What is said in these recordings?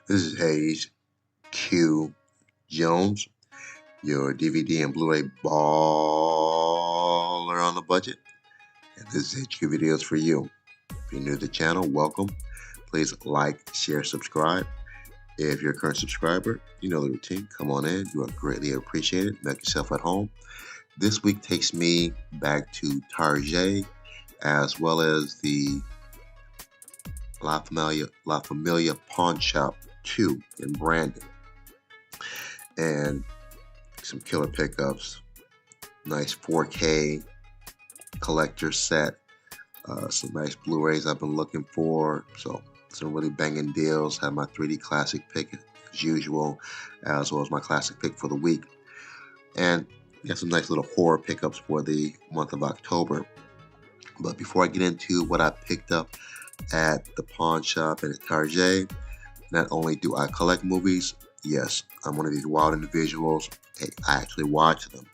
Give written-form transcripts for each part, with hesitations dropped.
This is Hayes Q Jones, your DVD and Blu-ray baller on the budget. And this is HQ Videos for you. If you're new to the channel, welcome. Please like, share, subscribe. If you're a current subscriber, you know the routine. Come on in. You are greatly appreciated. Make yourself at home. This week takes me back to Target as well as the La Familia Pawn Shop 2 in Brandon. And some killer pickups. Nice 4K collector set. Some nice Blu-rays I've been looking for. So some really banging deals. Have my 3D classic pick as usual, as well as my classic pick for the week. And got some nice little horror pickups for the month of October. But before I get into what I picked up at the pawn shop and at Target, not only do I collect movies, yes, I'm one of these wild individuals. Hey, I actually watch them.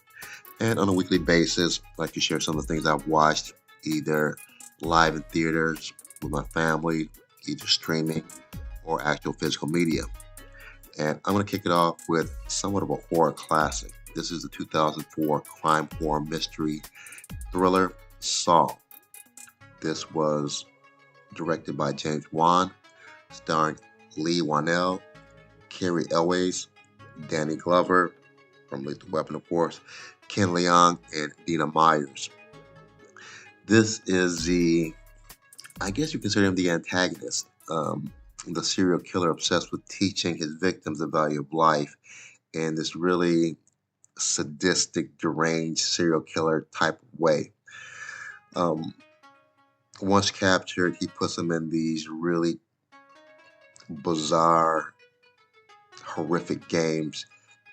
And on a weekly basis, I like to share some of the things I've watched, either live in theaters with my family, either streaming or actual physical media. And I'm going to kick it off with somewhat of a horror classic. This is the 2004 crime horror mystery thriller Saw. This was directed by James Wan, starring Lee Wanell, Carrie Elways, Danny Glover from Lethal Weapon, of course, Ken Leung, and Dina Myers. This is I guess you consider him the antagonist, the serial killer obsessed with teaching his victims the value of life in this really sadistic, deranged serial killer type of way. Once captured, he puts them in these really bizarre, horrific games,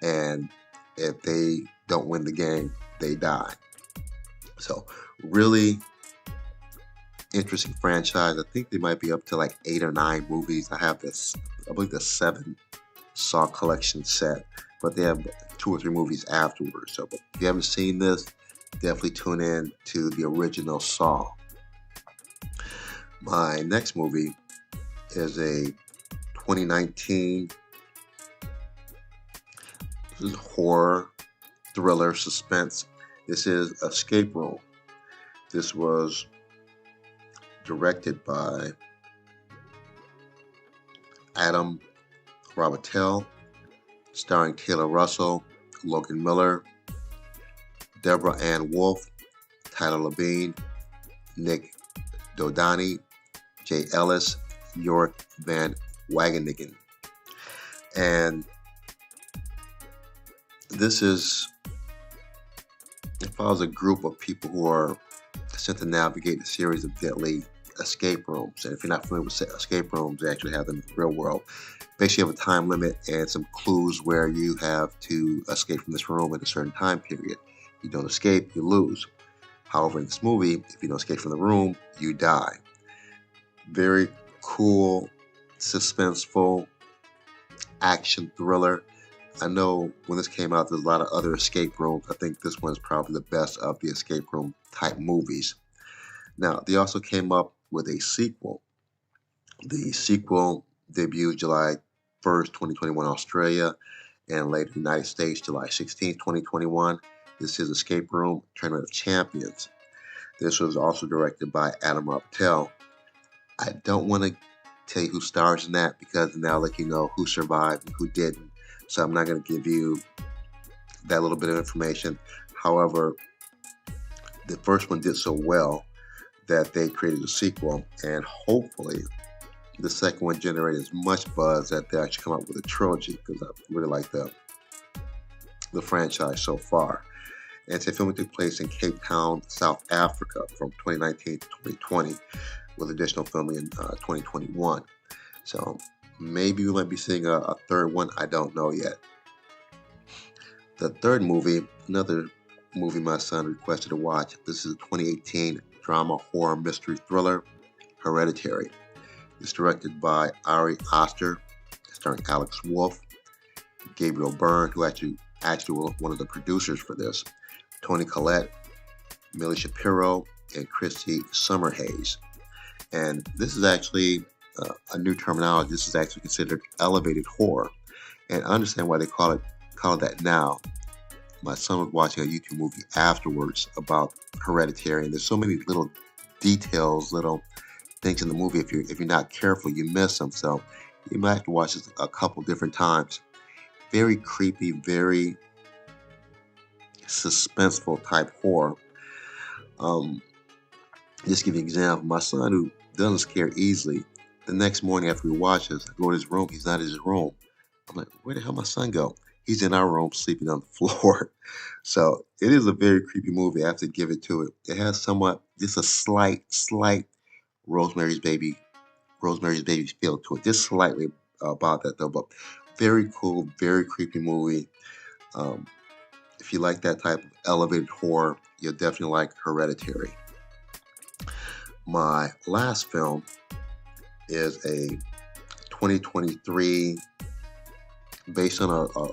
and if they don't win the game, they die. So really interesting franchise. I think they might be up to like 8 or 9 movies. I have this, I believe the 7 Saw collection set, but they have 2 or 3 movies afterwards. So if you haven't seen this, definitely tune in to the original Saw. My next movie is a 2019 horror, thriller, suspense. This is Escape Room. This was directed by Adam Robitel, starring Taylor Russell, Logan Miller, Deborah Ann Wolfe, Tyler Labine, Nick Dodani, Jay Ellis, York Van Wageningen. And this follows a group of people who are sent to navigate a series of deadly escape rooms. And if you're not familiar with escape rooms, they actually have them in the real world. Basically, you have a time limit and some clues where you have to escape from this room at a certain time period. If you don't escape, you lose. However, in this movie, if you don't escape from the room, you die. Very cool, suspenseful action thriller. I know when this came out, there's a lot of other escape rooms. I think this one is probably the best of the escape room type movies. Now, they also came up with a sequel. The sequel debuted July 1st, 2021 Australia, and later United States, July 16th, 2021. This is Escape Room, Tournament of Champions. This was also directed by Adam Robitel. I don't want to tell you who stars in that because then I'll let you know who survived and who didn't. So I'm not going to give you that little bit of information. However, the first one did so well that they created a sequel, and hopefully the second one generated as much buzz that they actually come up with a trilogy, because I really like the franchise so far. And so filming took place in Cape Town, South Africa from 2019 to 2020, with additional filming in 2021. So maybe we might be seeing a third one. I don't know yet. The third movie, another movie my son requested to watch. This is a 2018 drama horror mystery thriller, Hereditary. It's directed by Ari Aster, starring Alex Wolff, Gabriel Byrne, who actually was one of the producers for this, Toni Collette, Millie Shapiro, and Christy Summerhays. And this is actually a new terminology. This is actually considered elevated horror, and I understand why they call it that now. My son was watching a YouTube movie afterwards about Hereditary, and there's so many little details, little things in the movie. If you're not careful, you miss them. So you might have to watch this a couple different times. Very creepy, very suspenseful type horror. Just give you an example. My son, who doesn't scare easily, the next morning after we watch this, I go to his room. He's not in his room. I'm like, where the hell my son go? He's in our room sleeping on the floor. So it is a very creepy movie. I have to give it to it. It has somewhat, just a slight Rosemary's Baby feel to it. Just slightly about that though. But very cool, very creepy movie. If you like that type of elevated horror, you'll definitely like Hereditary. My last film is a 2023, based on a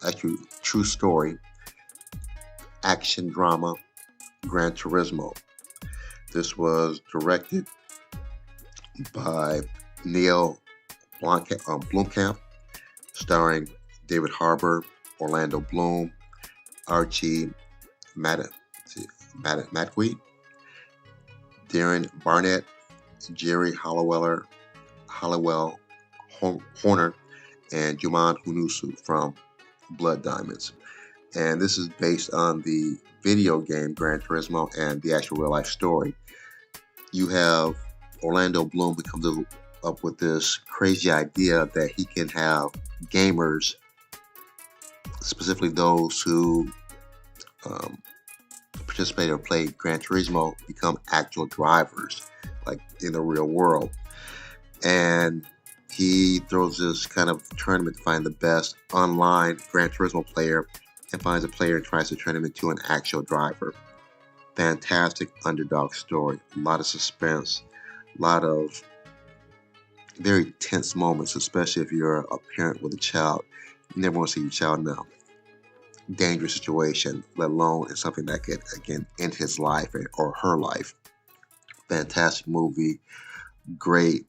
actually true story, action drama, Gran Turismo. This was directed by Neil Blomkamp, starring David Harbour, Orlando Bloom, Archie Madquee, Darren Barnett, Jerry Halliwell Horner, and Juman Hunusu from Blood Diamonds. And this is based on the video game Gran Turismo and the actual real life story. You have Orlando Bloom who comes up with this crazy idea that he can have gamers, specifically those who participate or play Gran Turismo, become actual drivers, like in the real world. And he throws this kind of tournament to find the best online Gran Turismo player, and finds a player and tries to turn him into an actual driver. Fantastic underdog story. A lot of suspense. A lot of very tense moments, especially if you're a parent with a child. You never want to see your child in a dangerous situation, let alone in something that could, again, end his life or her life. Fantastic movie. Great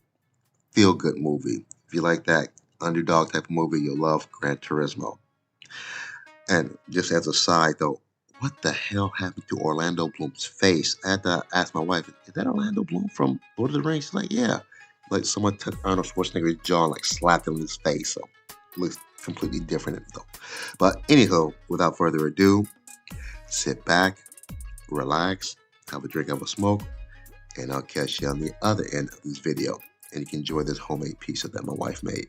feel-good movie. If you like that underdog type of movie, you'll love Gran Turismo. And just as a side though, what the hell happened to Orlando Bloom's face? I had to ask my wife, is that Orlando Bloom from Lord of the Rings? She's like, yeah. Like someone took Arnold Schwarzenegger's jaw and like slapped him in his face. So it looks completely different though. But anyhow, without further ado, sit back, relax, have a drink, have a smoke, and I'll catch you on the other end of this video. And you can enjoy this homemade pizza that my wife made.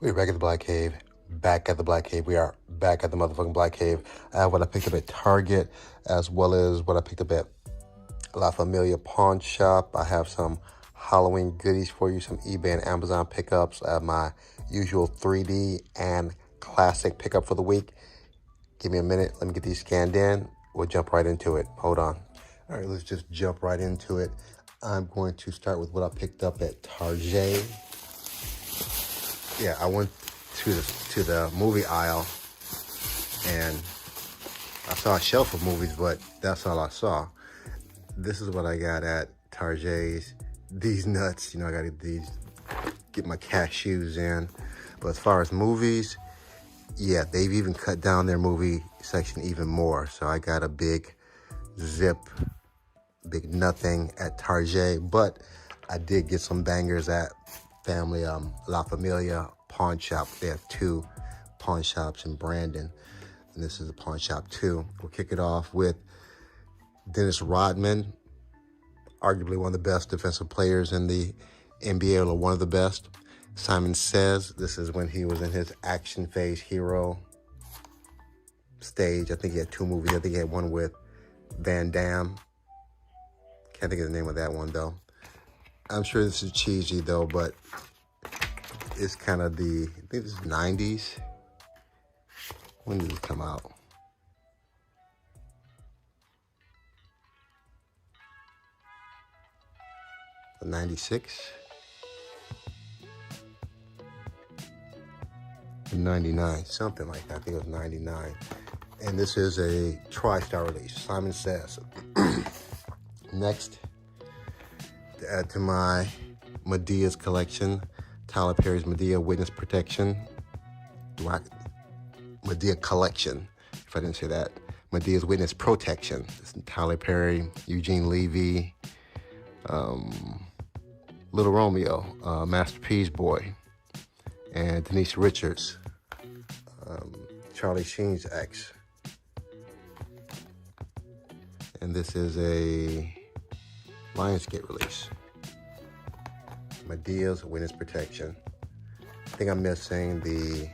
We're back at the Black Cave. Back at the Black Cave. We are back at the motherfucking Black Cave. I have what I picked up at Target, as well as what I picked up at La Familia Pawn Shop. I have some Halloween goodies for you, some eBay and Amazon pickups. I have my usual 3D and classic pickup for the week. Give me a minute. Let me get these scanned in. We'll jump right into it. Hold on. All right, let's just jump right into it. I'm going to start with what I picked up at Target. Yeah, I went to the movie aisle and I saw a shelf of movies, but that's all I saw. This is what I got at Target's. These nuts, I got these, get my cashews in. But as far as movies, yeah, they've even cut down their movie section even more. So I got a big zip, big nothing at Target, but I did get some bangers at Family La Familia Pawn Shop. They have two pawn shops in Brandon, and this is a pawn shop too. We'll kick it off with Dennis Rodman, arguably one of the best defensive players in the NBA, or one of the best. Simon Says, this is when he was in his action phase hero stage. I think he had two movies. I think he had one with Van Damme. Can't think of the name of that one though. I'm sure this is cheesy though, but it's kind of I think this is 90s. When did this come out? The 96? 99, something like that. I think it was 99. And this is a tri-star release, Simon Says. Next, to add to my Medea's collection, Tyler Perry's Medea Witness Protection. Medea collection, if I didn't say that. Medea's Witness Protection. It's Tyler Perry, Eugene Levy, Little Romeo, Master P's Boy, and Denise Richards, Charlie Sheen's ex. And this is a Lionsgate release. Medea's Witness Protection. I think I'm missing the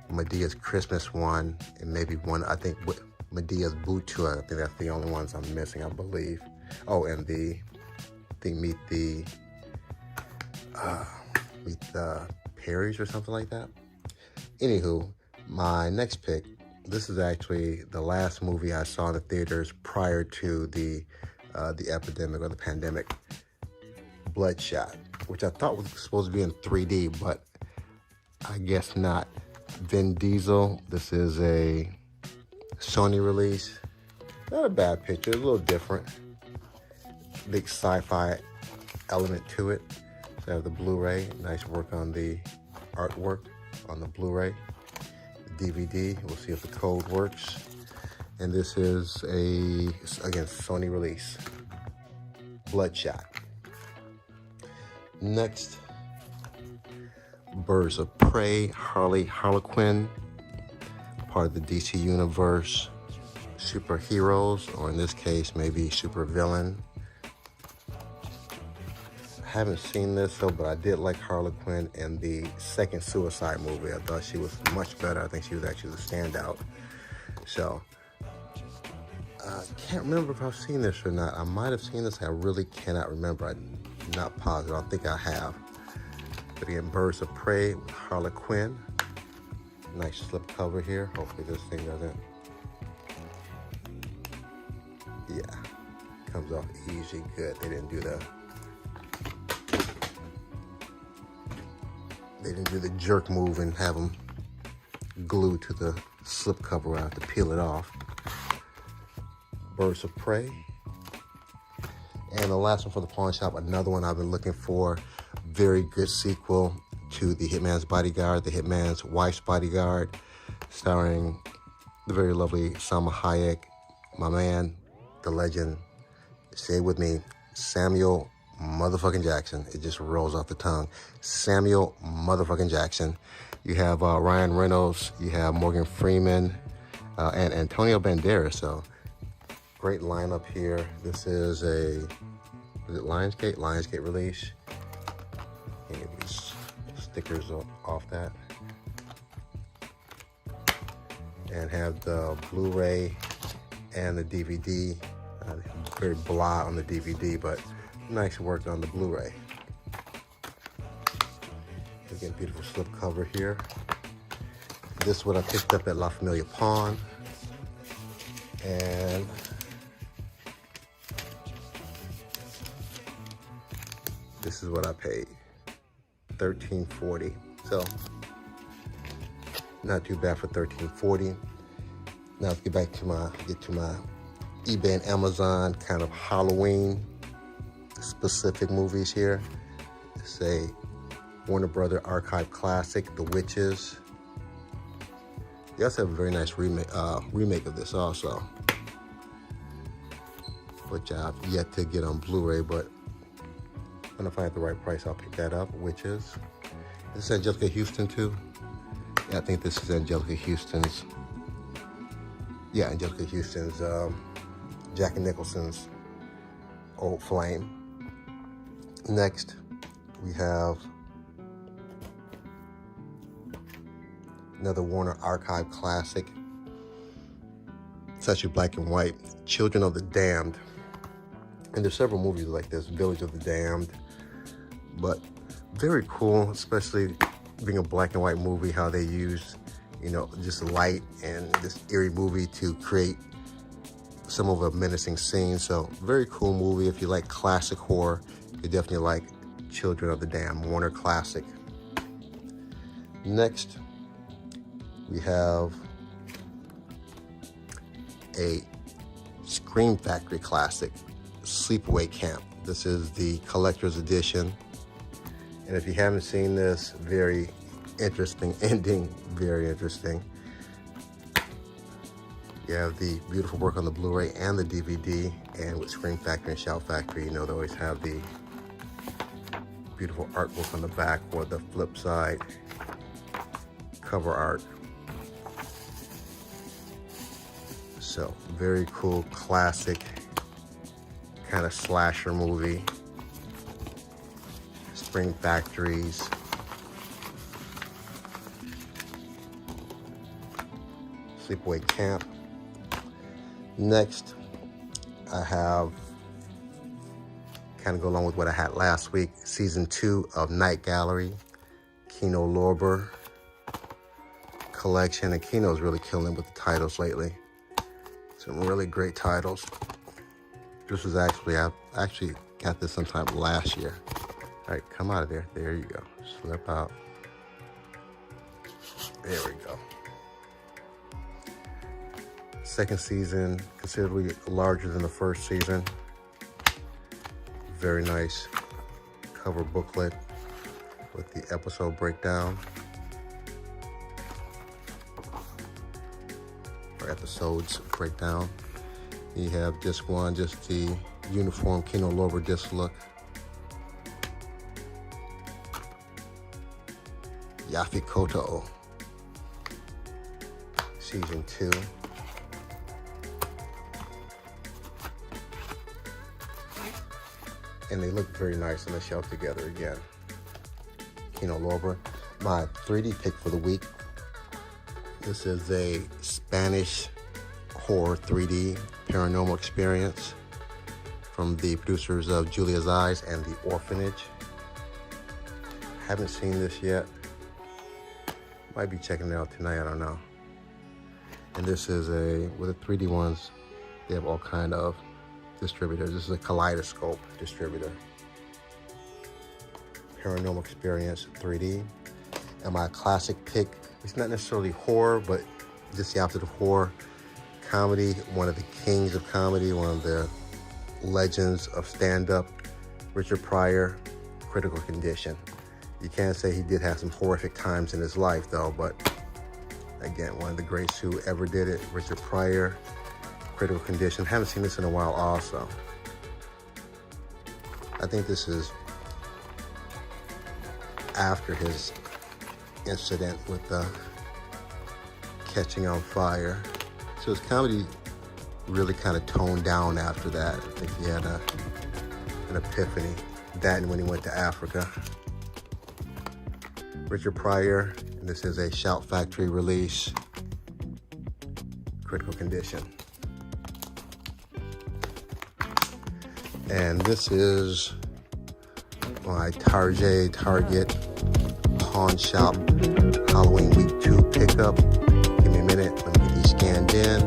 Medea's Christmas one, and maybe one, I think, with Medea's Boot Tour. I think that's the only ones I'm missing, I believe. Oh, and Meet the Perrys or something like that. Anywho, my next pick, this is actually the last movie I saw in the theaters prior to the epidemic or the pandemic, Bloodshot, which I thought was supposed to be in 3D, but I guess not. Vin Diesel, this is a Sony release. Not a bad picture, a little different. Big sci-fi element to it. So I have the Blu-ray, nice work on the artwork on the Blu-ray. The DVD, we'll see if the code works. And this is again, Sony release, Bloodshot. Next, Birds of Prey, Harlequin, part of the DC Universe, superheroes, or in this case, maybe supervillain. I haven't seen this though, but I did like Harlequin in the second Suicide movie. I thought she was much better. I think she was actually the standout. So, I can't remember if I've seen this or not. I might have seen this. I really cannot remember. I'm not positive. I don't think I have. But again, Birds of Prey, Harlequin. Nice slip cover here. Hopefully this thing doesn't. Yeah, comes off easy, good. They didn't do the jerk move and have them glued to the slip cover. I have to peel it off. Birds of Prey. And the last one for the pawn shop, another one I've been looking for. Very good sequel to The Hitman's Bodyguard, The Hitman's Wife's Bodyguard, starring the very lovely Salma Hayek, my man, the legend, say it with me, Samuel motherfucking Jackson. It just rolls off the tongue. Samuel motherfucking Jackson. You have Ryan Reynolds, you have Morgan Freeman, and Antonio Banderas. So great lineup here. This is Lionsgate? Lionsgate release. Let's stickers off that. And have the Blu-ray and the DVD. Very blah on the DVD, but nice work on the Blu-ray. Again, beautiful slip cover here. This is what I picked up at La Familia Pawn. And this is what I paid, $13.40. So not too bad for $13.40. Now let's get back to my eBay and Amazon kind of Halloween specific movies here. It's a Warner Brother Archive classic, The Witches. They also have a very nice remake of this also, which I've yet to get on Blu-ray, but when I find the right price, I'll pick that up. Witches. This is Angelica Houston too. Yeah, I think this is Angelica Houston's. Yeah, Angelica Houston's, Jack Nicholson's old flame. Next, we have another Warner Archive classic. It's actually black and white. Children of the Damned. And there's several movies like this, Village of the Damned. But very cool, especially being a black and white movie, how they use, just light and this eerie movie to create some of a menacing scene. So very cool movie. If you like classic horror, you definitely like Children of the Damned, Warner classic. Next, we have a Scream Factory classic, Sleepaway Camp. This is the collector's edition. And if you haven't seen this, very interesting ending, very interesting. You have the beautiful work on the Blu-ray and the DVD, and with Scream Factory and Shout Factory, they always have the beautiful artwork on the back or the flip side cover art. So, very cool, classic, kind of slasher movie. Scream Factories. Sleepaway Camp. Next, I have, kind of go along with what I had last week, season 2 of Night Gallery, Kino Lorber collection. And Kino's really killing with the titles lately. Some really great titles. This was actually, I actually got this sometime last year. All right, come out of there. There you go. Slip out. There we go. Second season, considerably larger than the first season. Very nice cover booklet with the episode breakdown. Or episodes breakdown. You have disc 1, just the uniform Kino Lorber disc look. Yafikoto, season 2. And they look very nice on the shelf together again. Kino Lorber. My 3D pick for the week. This is a Spanish horror 3D paranormal experience from the producers of Julia's Eyes and The Orphanage. Haven't seen this yet. Might be checking it out tonight, I don't know. And this is with the 3D ones, they have all kind of distributors. This is a Kaleidoscope distributor. Paranormal Experience 3D. And my classic pick, it's not necessarily horror, but just the opposite of horror. Comedy, one of the kings of comedy, one of the legends of stand-up, Richard Pryor, Critical Condition. You can't say he did have some horrific times in his life, though, but again, one of the greats who ever did it, Richard Pryor, Critical Condition. Haven't seen this in a while also. I think this is after his incident with the Catching on Fire. So his comedy really kind of toned down after that. I think he had an epiphany. That and when he went to Africa. Richard Pryor, and this is a Shout Factory release, critical condition. And this is my Target Pawn Shop Halloween Week 2 pickup. Give me a minute, let me get these scanned in,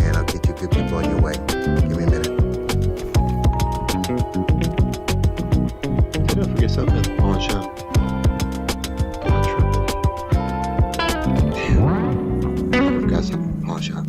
and I'll get you good people on your way. Give me a minute. Did I forget something at the pawn shop? Damn, I forgot something at the pawn shop.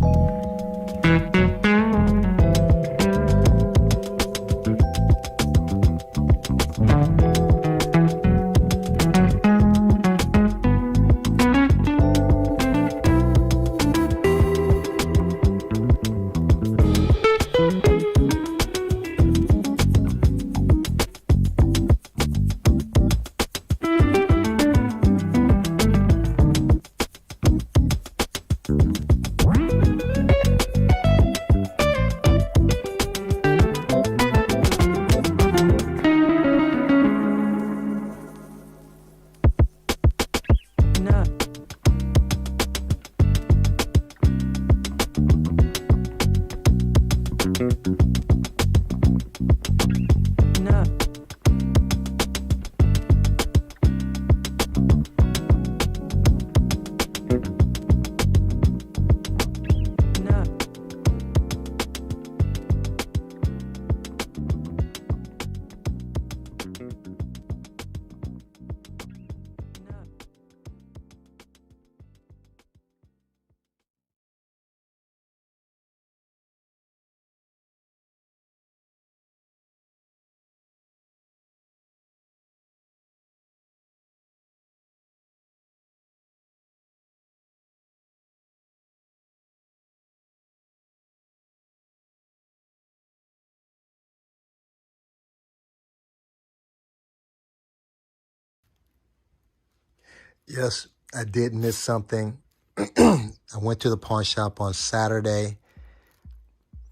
Yes, I did miss something. I went to the pawn shop on Saturday,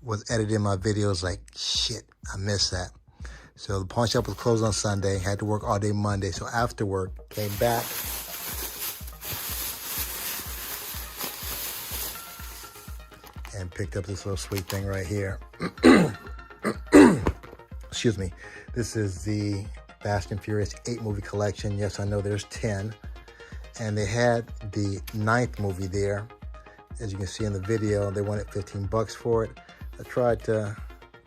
was editing my videos like, shit, I missed that. So the pawn shop was closed on Sunday, had to work all day Monday. So after work, came back. And picked up this little sweet thing right here. Excuse me. This is the Fast and Furious 8 movie collection. Yes, I know there's 10. And they had the 9th movie there. As you can see in the video, they wanted $15 for it. I tried to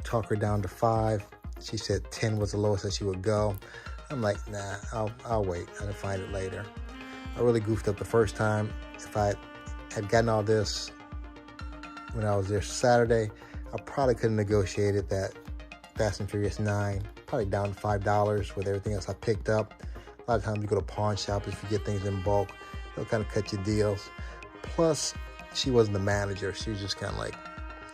talk her down to 5. She said 10 was the lowest that she would go. I'm like, nah, I'll wait. I'll find it later. I really goofed up the first time. If I had gotten all this when I was there Saturday, I probably could have negotiated that Fast and Furious 9, probably down to $5 with everything else I picked up. A lot of times you go to pawn shops, if you get things in bulk, they'll kind of cut you deals. Plus, she wasn't the manager. She was just kind of like,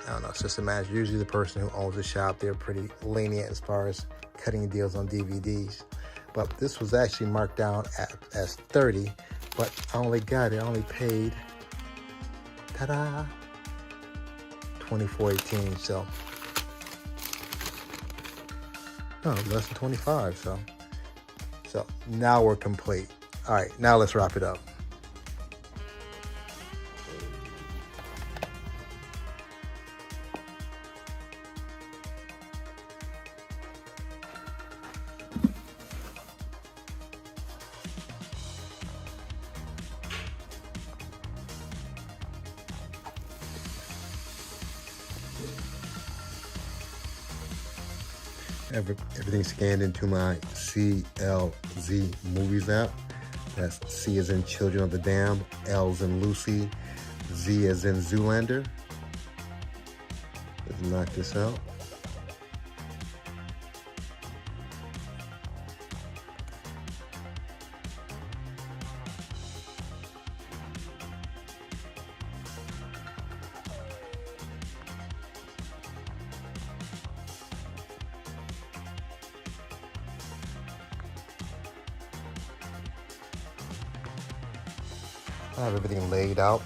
I don't know, assistant manager. Usually the person who owns the shop, they're pretty lenient as far as cutting deals on DVDs. But this was actually marked down as 30, but I only paid, ta-da, $24.18, so, no, less than 25, so now we're complete. All right, now let's wrap it up. Everything scanned into my CLZ Movies app. That's C as in Children of the Dam, L as in Lucy, Z as in Zoolander. Let's knock this out. I have everything laid out,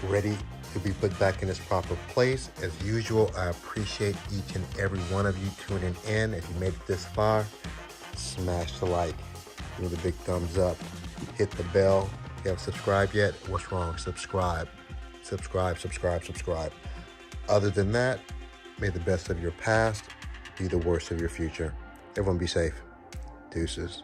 ready to be put back in its proper place. As usual, I appreciate each and every one of you tuning in. If you made it this far, smash the like, give it a big thumbs up. hit the bell. If you haven't subscribed yet, what's wrong? Subscribe. Subscribe, subscribe, subscribe. Other than that, may the best of your past be the worst of your future. Everyone be safe. Deuces.